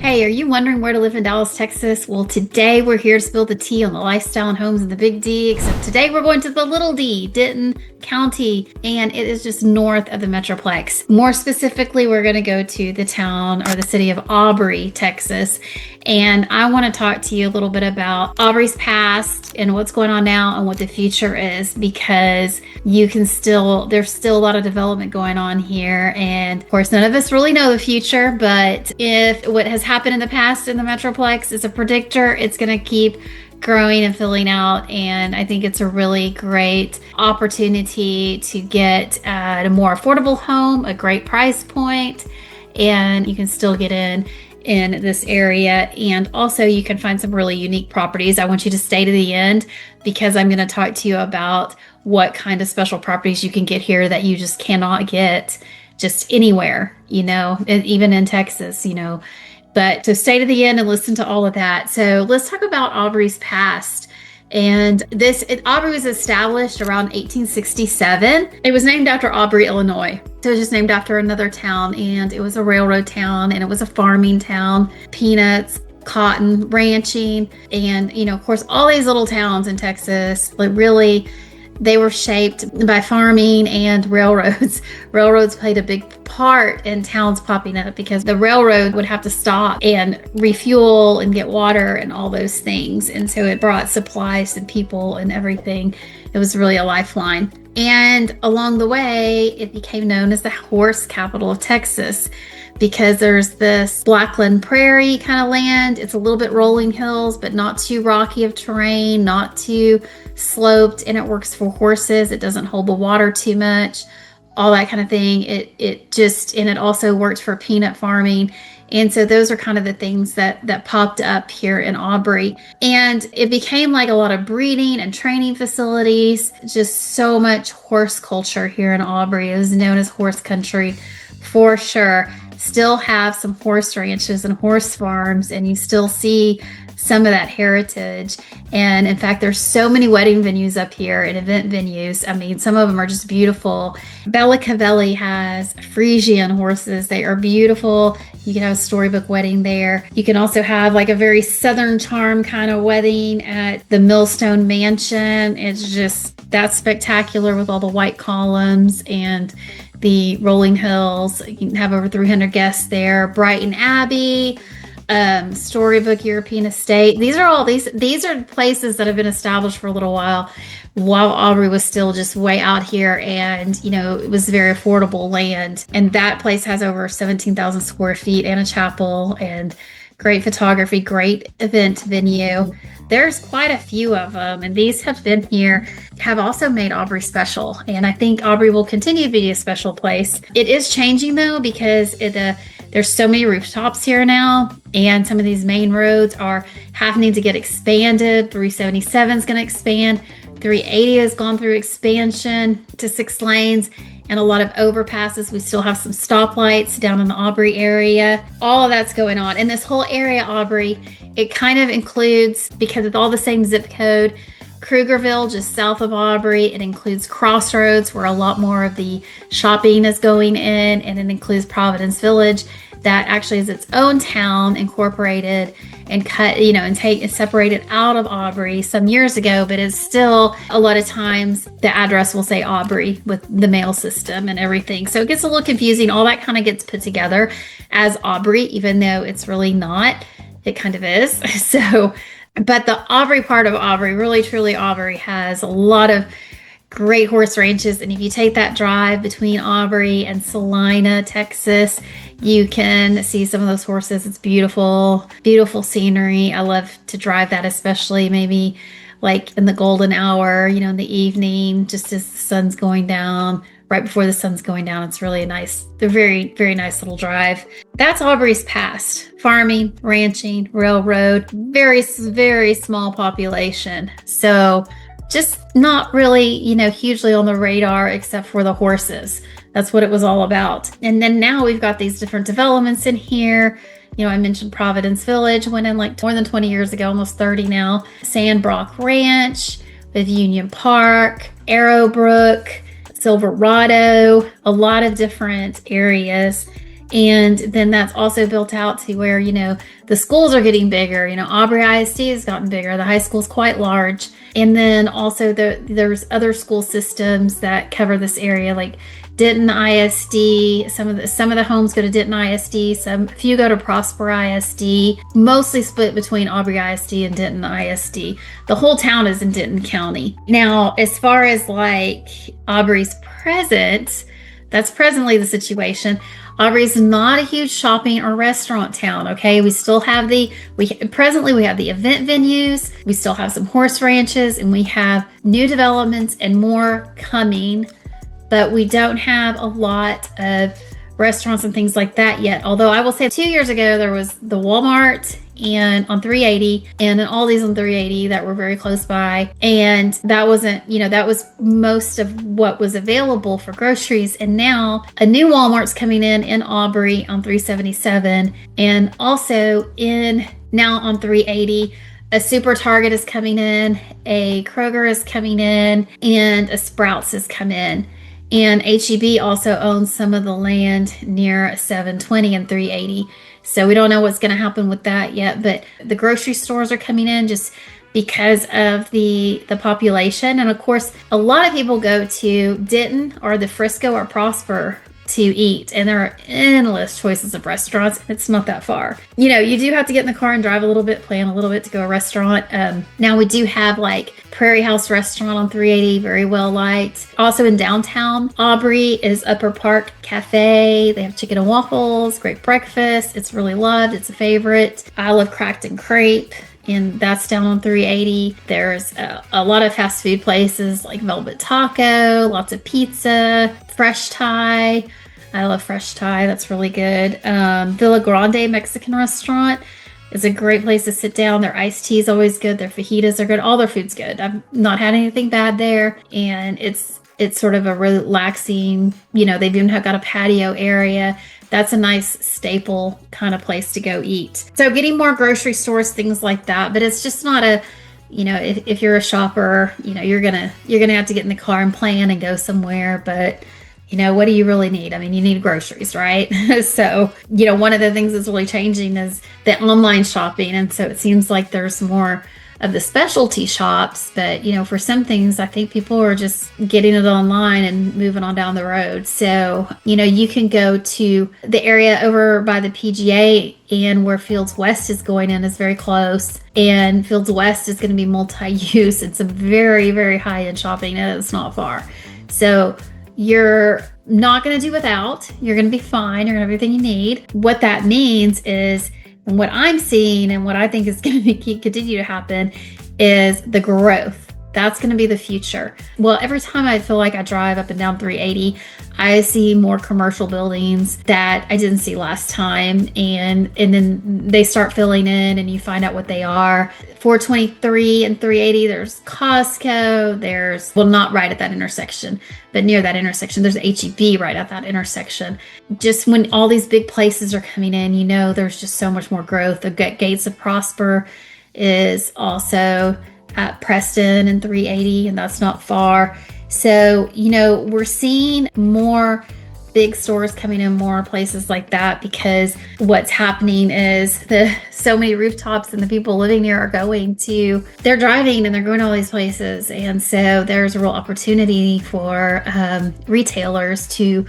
Hey, are you wondering where to live in Dallas, Texas? Well, today we're here to spill the tea on the lifestyle and homes in the Big D, except today we're going to the Little D, Denton County, and it is just north of the Metroplex. More specifically, we're going to go to the town or the city of Aubrey, Texas, and I want to talk to you a little bit about Aubrey's past and what's going on now and what the future is, because there's still a lot of development going on here. And of course, none of us really know the future, but if what has happened in the past in the Metroplex is a predictor, it's going to keep growing and filling out. And I think it's a really great opportunity to get a more affordable home, a great price point, and you can still get in this area. And also you can find some really unique properties. I want you to stay to the end because I'm going to talk to you about what kind of special properties you can get here that you just cannot get just anywhere, even in Texas, But so stay to the end and listen to all of that. So let's talk about Aubrey's past. And Aubrey was established around 1867. It was named after Aubrey, Illinois. So it was just named after another town, and it was a railroad town, and it was a farming town, peanuts, cotton, ranching, and, of course, all these little towns in Texas, they were shaped by farming and railroads. Railroads played a big part in towns popping up because the railroad would have to stop and refuel and get water and all those things. And so it brought supplies and people and everything. It was really a lifeline. And along the way, it became known as the horse capital of Texas, because there's this Blackland Prairie kind of land. It's a little bit rolling hills, but not too rocky of terrain, not too sloped, and it works for horses. It doesn't hold the water too much, all that kind of thing. It also works for peanut farming. And so those are kind of the things that popped up here in Aubrey. And it became like a lot of breeding and training facilities, just so much horse culture here in Aubrey. It was known as horse country for sure. Still have some horse ranches and horse farms, and you still see some of that heritage. And in fact, there's so many wedding venues up here and event venues. I mean, some of them are just beautiful. Bella Cavelli has Frisian horses. They are beautiful. You can have a storybook wedding there. You can also have like a very Southern charm kind of wedding at the Millstone Mansion. That's spectacular with all the white columns and the rolling hills. You can have over 300 guests there. Brighton Abbey, Storybook European Estate. These are places that have been established for a little while Aubrey was still just way out here, and it was very affordable land. And that place has over 17,000 square feet and a chapel and great photography, great event venue. There's quite a few of them, and these have also made Aubrey special. And I think Aubrey will continue to be a special place. It is changing though, because there's so many rooftops here now, and some of these main roads are happening to get expanded. 377 is going to expand. 380 has gone through expansion to 6 lanes. And a lot of overpasses. We still have some stoplights down in the Aubrey area. All of that's going on. And this whole area, Aubrey, it kind of includes, because it's all the same zip code, Krugerville, just south of Aubrey. It includes Crossroads, where a lot more of the shopping is going in. And it includes Providence Village, that actually is its own town, incorporated and separated out of Aubrey some years ago, but it's still, a lot of times the address will say Aubrey with the mail system and everything. So it gets a little confusing. All that kind of gets put together as Aubrey, even though it's really not. It kind of is. So, but the Aubrey part of Aubrey, really truly Aubrey, has a lot of great horse ranches. And if you take that drive between Aubrey and Celina, Texas, you can see some of those horses. It's beautiful, beautiful scenery. I love to drive that, especially maybe like in the golden hour, in the evening, just as the sun's going down, right before the sun's going down. It's really they're very, very nice little drive. That's Aubrey's past. Farming, ranching, railroad, very, very small population. So just not really, hugely on the radar, except for the horses. That's what it was all about. And then now we've got these different developments in here. I mentioned Providence Village, went in like more than 20 years ago, almost 30 now. Sandbrook Ranch with Union Park, Arrowbrook, Silverado, a lot of different areas And then that's also built out to where, the schools are getting bigger. Aubrey ISD has gotten bigger. The high school's quite large. And then also there's other school systems that cover this area, like Denton ISD. Some of the homes go to Denton ISD. A few go to Prosper ISD. Mostly split between Aubrey ISD and Denton ISD. The whole town is in Denton County. Now, as far as like Aubrey's present, that's presently the situation. Aubrey's not a huge shopping or restaurant town, okay? We still have presently we have the event venues, we still have some horse ranches, and we have new developments and more coming, but we don't have a lot of restaurants and things like that yet. Although I will say 2 years ago, there was the Walmart and on 380 and an Aldi's on 380 that were very close by. And that wasn't, that was most of what was available for groceries. And now a new Walmart's coming in Aubrey on 377. And also now on 380, a Super Target is coming in, a Kroger is coming in, and a Sprouts has come in. And HEB also owns some of the land near 720 and 380. So we don't know what's going to happen with that yet, but the grocery stores are coming in just because of the population. And of course, a lot of people go to Denton or the Frisco or Prosper to eat, and there are endless choices of restaurants. It's not that far. You do have to get in the car and drive a little bit, plan a little bit to go to a restaurant. Now we do have like Prairie House Restaurant on 380, very well liked. Also in downtown Aubrey is Upper Park Cafe. They have chicken and waffles, great breakfast. It's really loved. It's a favorite. I love Cracked and Crepe, and that's down on 380. There's a lot of fast food places like Velvet Taco, lots of pizza, Fresh Thai. I love Fresh Thai. That's really good. Villa Grande Mexican restaurant is a great place to sit down. Their iced tea is always good. Their fajitas are good. All their food's good. I've not had anything bad there. And it's sort of a relaxing, they've even got a patio area. That's a nice staple kind of place to go eat. So getting more grocery stores, things like that. But it's just not a, if you're a shopper, you're gonna have to get in the car and plan and go somewhere. But what do you really need? I mean, you need groceries, right? So, one of the things that's really changing is the online shopping. And so it seems like there's more of the specialty shops, but for some things, I think people are just getting it online and moving on down the road. So, you can go to the area over by the PGA, and where Fields West is going in is very close. And Fields West is going to be multi-use. It's some very, very high-end shopping, and it's not far. So you're not going to do without. You're going to be fine. You're going to have everything you need. What that means is, and what I'm seeing and what I think is going to continue to happen is the growth. That's going to be the future. Well, every time I feel like I drive up and down 380, I see more commercial buildings that I didn't see last time. And then they start filling in and you find out what they are. 423 and 380, there's Costco. There's, well, not right at that intersection, but near that intersection. There's HEB right at that intersection. Just when all these big places are coming in, there's just so much more growth. The Gates of Prosper is also at Preston and 380, and that's not far. So, we're seeing more big stores coming in, more places like that, because what's happening is so many rooftops and the people living near are they're driving and they're going to all these places. And so there's a real opportunity for retailers to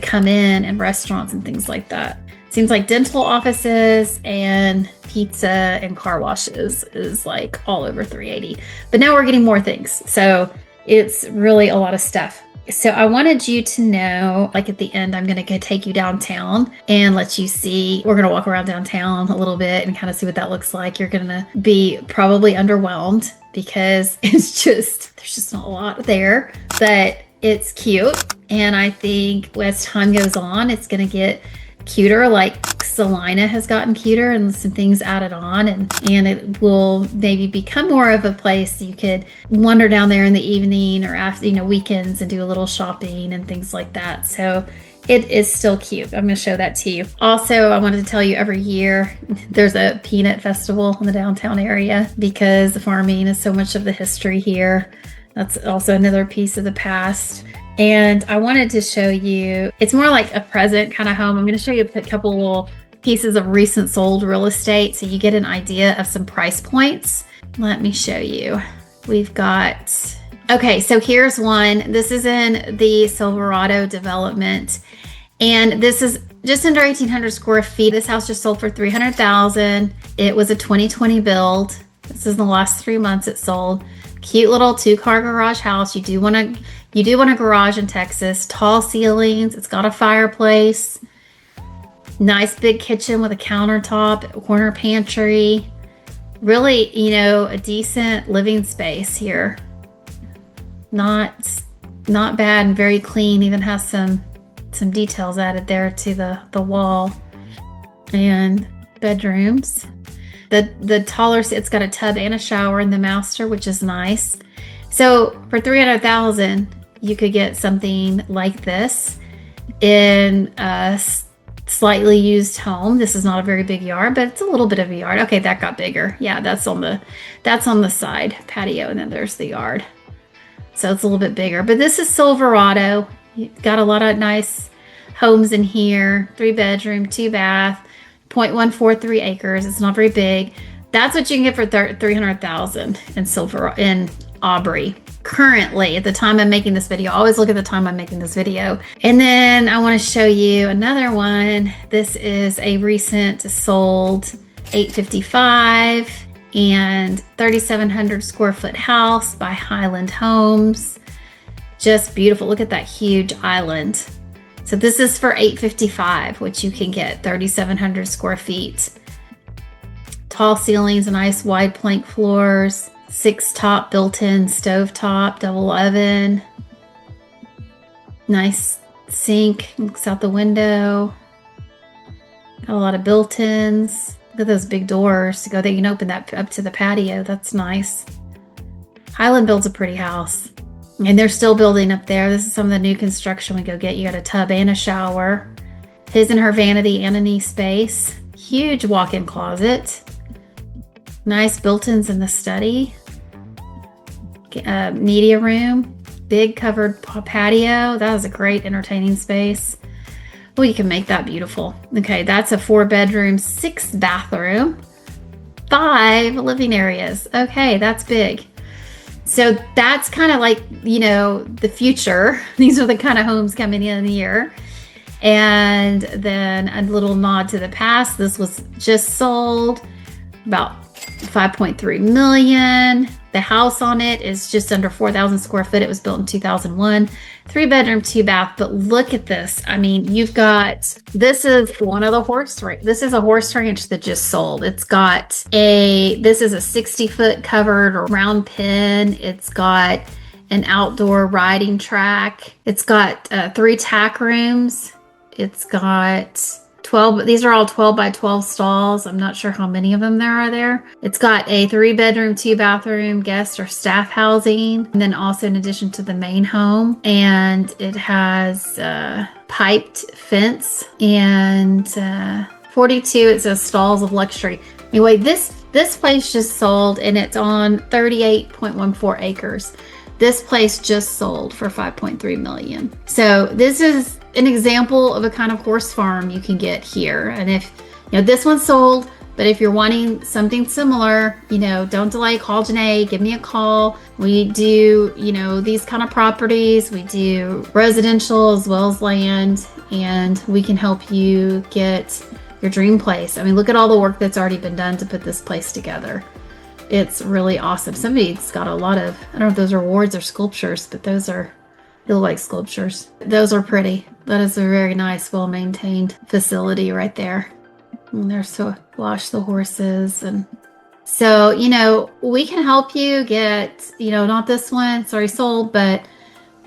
come in, and restaurants and things like that. Seems like dental offices and pizza and car washes is like all over 380. But now we're getting more things. So it's really a lot of stuff. So I wanted you to know, like at the end, I'm going to go take you downtown and let you see. We're going to walk around downtown a little bit and kind of see what that looks like. You're going to be probably underwhelmed because there's just not a lot there, but it's cute. And I think as time goes on, it's going to get cuter, like Celina has gotten cuter and some things added on, and it will maybe become more of a place you could wander down there in the evening or after, weekends, and do a little shopping and things like that. So it is still cute. I'm going to show that to you. Also, I wanted to tell you, every year there's a peanut festival in the downtown area because the farming is so much of the history here. That's also another piece of the past. And I wanted to show you, it's more like a present kind of home. I'm going to show you a couple little pieces of recent sold real estate so you get an idea of some price points. Let me show you. We've got, okay, so here's one. This is in the Silverado development. And this is just under 1,800 square feet. This house just sold for $300,000. It was a 2020 build. This is in the last 3 months it sold. Cute little 2-car garage house. You do want a garage in Texas. Tall ceilings. It's got a fireplace. Nice big kitchen with a countertop, corner pantry. Really, you know, a decent living space here. Not bad and very clean. Even has some details added there to the wall. And bedrooms. The taller, it's got a tub and a shower in the master, which is nice. So for $300,000, you could get something like this in a slightly used home. This is not a very big yard, but it's a little bit of a yard. Okay, that got bigger. Yeah, that's on the side patio, and then there's the yard. So it's a little bit bigger. But this is Silverado. You've got a lot of nice homes in here. 3-bedroom, 2-bath. 0.143 acres. It's not very big. That's what you can get for $300,000 in Aubrey. Currently, at the time I'm making this video, I always look at the time I'm making this video. And then I want to show you another one. This is a recent sold 855 and 3,700 square foot house by Highland Homes. Just beautiful. Look at that huge island. So this is for $855, which you can get 3,700 square feet. Tall ceilings, nice wide plank floors, 6 top built-in stove top, double oven. Nice sink, looks out the window. Got a lot of built-ins. Look at those big doors to go that you can open that up to the patio. That's nice. Highland builds a pretty house. And they're still building up there. This is some of the new construction we go get. You got a tub and a shower. His and her vanity and a knee space. Huge walk-in closet. Nice built-ins in the study. Media room. Big covered patio. That was a great entertaining space. Oh, you can make that beautiful. Okay, that's a 4-bedroom, 6-bathroom, 5 living areas. Okay, that's big. So that's kind of like, you know, the future. These are the kind of homes coming in here. And then a little nod to the past. This was just sold about $5.3 million. The house on it is just under 4,000 square foot. It was built in 2001. 3-bedroom, 2-bath. But look at this. I mean, you've got, this is one of the this is a horse ranch that just sold. It's got this is a 60-foot covered round pen. It's got an outdoor riding track. It's got 3 tack rooms. It's got 12, these are all 12 by 12 stalls. I'm not sure how many of them there are there. It's got a 3-bedroom, 2-bathroom guest or staff housing. And then also in addition to the main home. And it has piped fence and 42, it says stalls of luxury. Anyway, this place just sold and it's on 38.14 acres. This place just sold for $5.3 million. So this is an example of a kind of horse farm you can get here. And if, you know, this one sold, but if you're wanting something similar, you know, don't delay, call Janae, give me a call. We do, you know, these kind of properties. We do residential as well as land, and we can help you get your dream place. I mean, look at all the work that's already been done to put this place together. It's really awesome. Somebody's got a lot of, I don't know if those are awards or sculptures, but those are, they look like sculptures. Those are pretty. That is a very nice, well-maintained facility right there. And there's so wash the horses. And so, you know, we can help you get, you know, not this one, it's already sold, but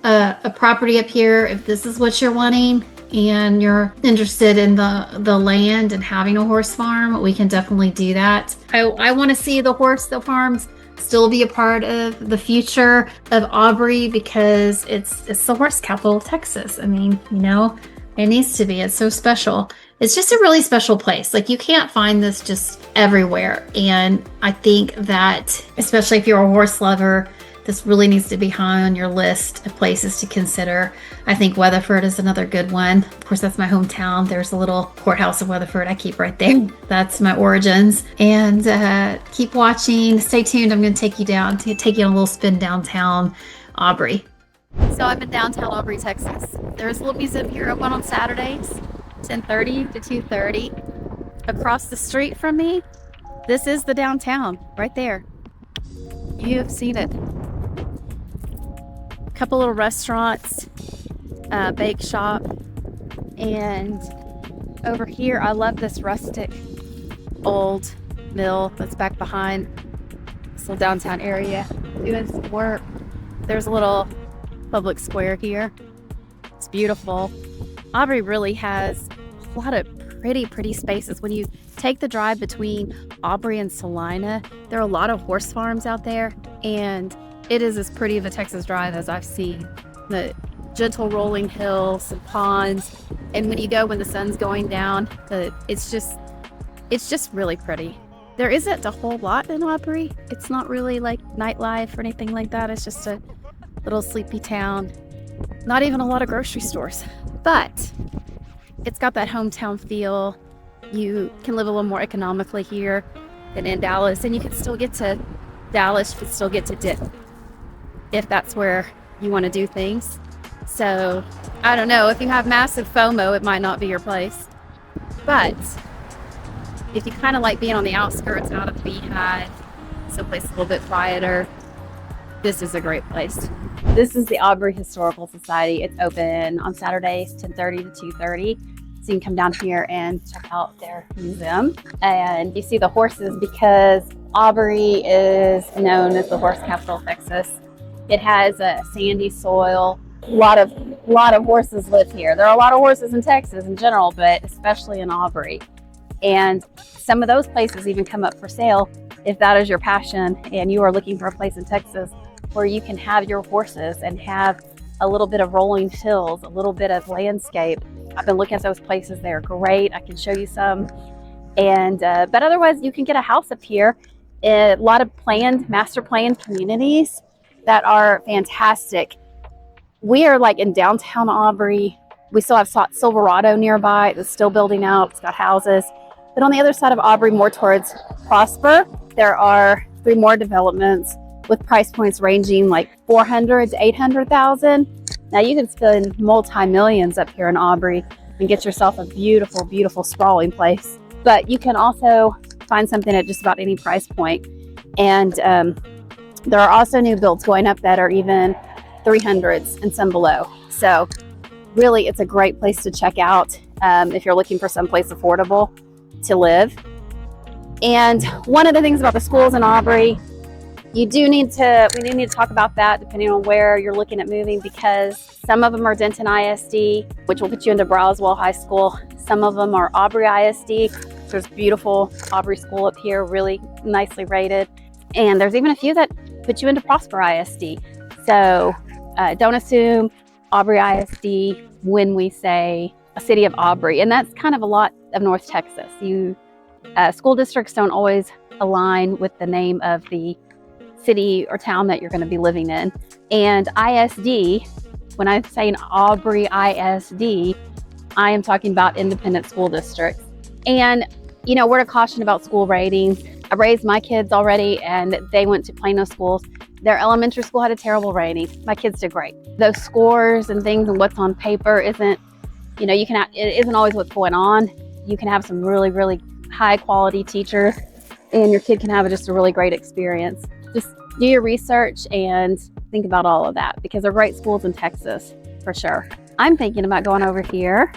a property up here, if this is what you're wanting and you're interested in the land and having a horse farm, we can definitely do that. I want to see the farms still be a part of the future of Aubrey because it's the horse capital of Texas. I mean, you know, it needs to be. It's so special. It's just a really special place. Like, you can't find this just everywhere. And I think that, especially if you're a horse lover, this really needs to be high on your list of places to consider. I think Weatherford is another good one. Of course, that's my hometown. There's a little courthouse of Weatherford I keep right there. That's my origins. And keep watching. Stay tuned. I'm going to take you down, to take you on a little spin downtown Aubrey. So I'm in downtown Aubrey, Texas. There's a little museum here open on Saturdays, 10:30 to 2:30. Across the street from me, this is the downtown right there. You have seen it. A couple little restaurants, bake shop, and over here I love this rustic old mill that's back behind this little downtown area doing some work. There's a little public square here. It's beautiful. Aubrey really has a lot of pretty spaces. When you take the drive between Aubrey and Celina, there are a lot of horse farms out there, and it is as pretty of a Texas drive as I've seen. The gentle rolling hills and ponds, and when you go when the sun's going down, it's just really pretty. There isn't a whole lot in Aubrey. It's not really like nightlife or anything like that. It's just a little sleepy town. Not even a lot of grocery stores, but it's got that hometown feel. You can live a little more economically here than in Dallas, and you can still get to Dallas, you can still get to Denton if that's where you want to do things. So I don't know, if you have massive FOMO, it might not be your place, but if you kind of like being on the outskirts, out of the beehive, someplace a little bit quieter, this is a great place. This is the Aubrey Historical Society. It's open on Saturdays, 10:30 to 2:30. So you can come down here and check out their museum. And you see the horses because Aubrey is known as the horse capital of Texas. It has a sandy soil. A lot of horses live here. There are a lot of horses in Texas in general, but especially in Aubrey. And some of those places even come up for sale if that is your passion and you are looking for a place in Texas where you can have your horses and have a little bit of rolling hills, a little bit of landscape. I've been looking at those places. They're great. I can show you some. And but otherwise, you can get a house up here. A lot of master planned communities that are fantastic. We are like in downtown Aubrey. We still have Silverado nearby that's still building out. It's got houses. But on the other side of Aubrey, more towards Prosper, there are 3 more developments with price points ranging like 400 to 800,000. Now you can spend multi-millions up here in Aubrey and get yourself a beautiful sprawling place. But you can also find something at just about any price point. And there are also new builds going up that are even 300s and some below. So really, it's a great place to check out if you're looking for someplace affordable to live. And one of the things about the schools in Aubrey, we do need to talk about that depending on where you're looking at moving, because some of them are Denton ISD, which will put you into Browswell High School. Some of them are Aubrey ISD. There's beautiful Aubrey School up here, really nicely rated. And there's even a few that put you into Prosper ISD. So don't assume Aubrey ISD when we say a city of Aubrey. And that's kind of a lot of North Texas. School districts don't always align with the name of the city or town that you're going to be living in. And ISD, when I'm saying Aubrey ISD, I am talking about independent school districts. And, word of caution about school ratings. I raised my kids already and they went to Plano schools. Their elementary school had a terrible rating. My kids did great. Those scores and things and what's on paper isn't, it isn't always what's going on. You can have some really high quality teachers and your kid can have just a really great experience. Just do your research and think about all of that, because they're great schools in Texas for sure. I'm thinking about going over here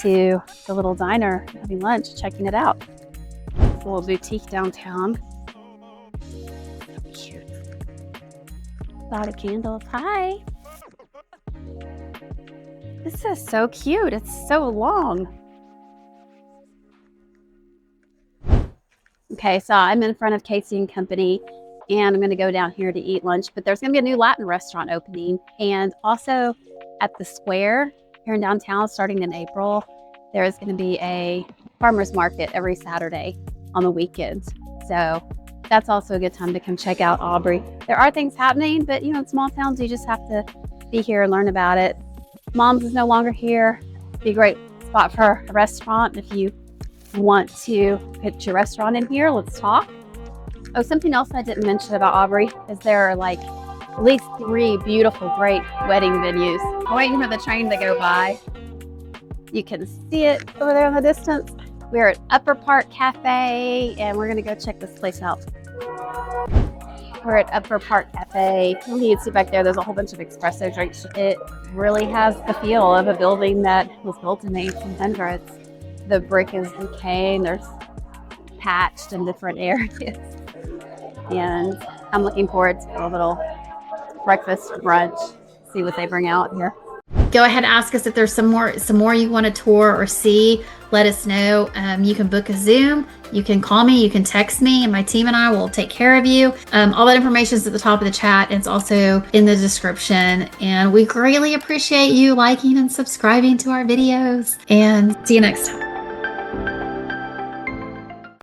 to the little diner, having lunch, checking it out. It's a little boutique downtown. Cute. A lot of candles. Hi. This is so cute. It's so long. Okay, so I'm in front of Casey & Company, and I'm going to go down here to eat lunch. But there's going to be a new Latin restaurant opening. And also at the square here in downtown, starting in April, there is going to be a farmer's market every Saturday on the weekends. So that's also a good time to come check out Aubrey. There are things happening, but you know, in small towns, you just have to be here and learn about it. Mom's is no longer here. Be a great spot for a restaurant. If you want to put your restaurant in here, let's talk. Oh, something else I didn't mention about Aubrey is there are like at least 3 beautiful, great wedding venues. I'm waiting for the train to go by. You can see it over there in the distance. We're at Upper Park Cafe, and we're gonna go check this place out. We're at Upper Park Cafe. You can see back there, there's a whole bunch of espresso drinks. It really has the feel of a building that was built in the 1800s. The brick is decaying, there's patched in different areas. And I'm looking forward to a little breakfast, brunch, see what they bring out here. Go ahead and ask us if there's some more you want to tour or see. Let us know. You can book a Zoom. You can call me. You can text me, and my team and I will take care of you. All that information is at the top of the chat. It's also in the description. And we greatly appreciate you liking and subscribing to our videos. And see you next time.